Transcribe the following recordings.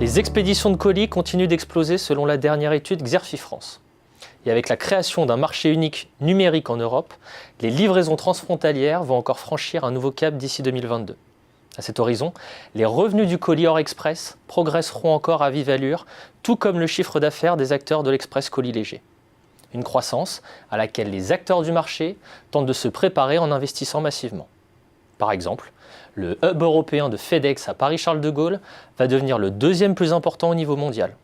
Les expéditions de colis continuent d'exploser selon la dernière étude Xerfi France. Et avec la création d'un marché unique numérique en Europe, les livraisons transfrontalières vont encore franchir un nouveau cap d'ici 2022. À cet horizon, les revenus du colis hors express progresseront encore à vive allure, tout comme le chiffre d'affaires des acteurs de l'express colis léger. Une croissance à laquelle les acteurs du marché tentent de se préparer en investissant massivement. Par exemple, le hub européen de FedEx à Paris-Charles de Gaulle va devenir le deuxième plus important au niveau mondial.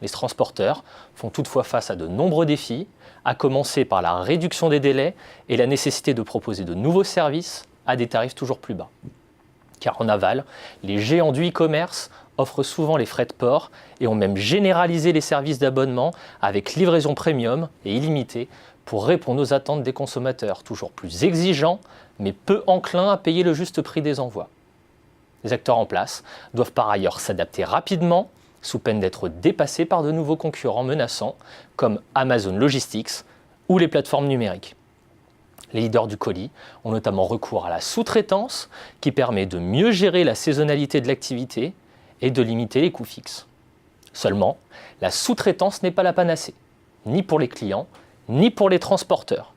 Les transporteurs font toutefois face à de nombreux défis, à commencer par la réduction des délais et la nécessité de proposer de nouveaux services à des tarifs toujours plus bas. Car en aval, les géants du e-commerce offrent souvent les frais de port et ont même généralisé les services d'abonnement avec livraison premium et illimitée pour répondre aux attentes des consommateurs, toujours plus exigeants, mais peu enclins à payer le juste prix des envois. Les acteurs en place doivent par ailleurs s'adapter rapidement, sous peine d'être dépassés par de nouveaux concurrents menaçants, comme Amazon Logistics ou les plateformes numériques. Les leaders du colis ont notamment recours à la sous-traitance, qui permet de mieux gérer la saisonnalité de l'activité et de limiter les coûts fixes. Seulement, la sous-traitance n'est pas la panacée, ni pour les clients, ni pour les transporteurs.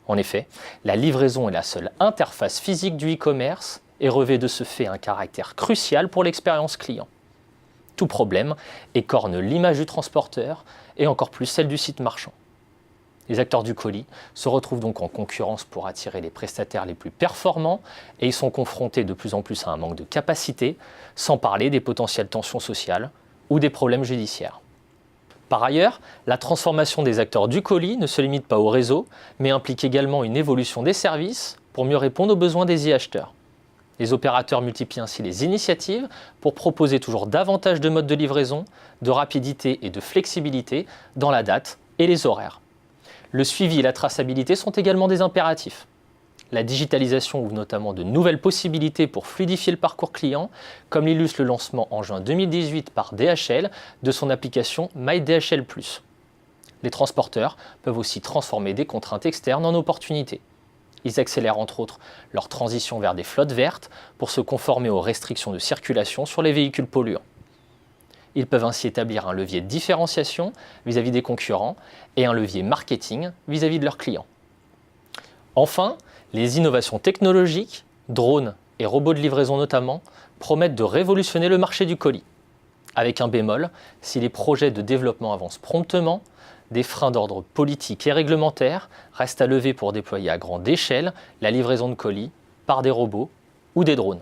En effet, la livraison est la seule interface physique du e-commerce et revêt de ce fait un caractère crucial pour l'expérience client. Tout problème écorne l'image du transporteur et encore plus celle du site marchand. Les acteurs du colis se retrouvent donc en concurrence pour attirer les prestataires les plus performants et ils sont confrontés de plus en plus à un manque de capacité, sans parler des potentielles tensions sociales ou des problèmes judiciaires. Par ailleurs, la transformation des acteurs du colis ne se limite pas au réseau, mais implique également une évolution des services pour mieux répondre aux besoins des e-acheteurs. Les opérateurs multiplient ainsi les initiatives pour proposer toujours davantage de modes de livraison, de rapidité et de flexibilité dans la date et les horaires. Le suivi et la traçabilité sont également des impératifs. La digitalisation ouvre notamment de nouvelles possibilités pour fluidifier le parcours client, comme l'illustre le lancement en juin 2018 par DHL de son application MyDHL+. Les transporteurs peuvent aussi transformer des contraintes externes en opportunités. Ils accélèrent entre autres leur transition vers des flottes vertes pour se conformer aux restrictions de circulation sur les véhicules polluants. Ils peuvent ainsi établir un levier de différenciation vis-à-vis des concurrents et un levier marketing vis-à-vis de leurs clients. Enfin, les innovations technologiques, drones et robots de livraison notamment, promettent de révolutionner le marché du colis. Avec un bémol, si les projets de développement avancent promptement, des freins d'ordre politique et réglementaire restent à lever pour déployer à grande échelle la livraison de colis par des robots ou des drones.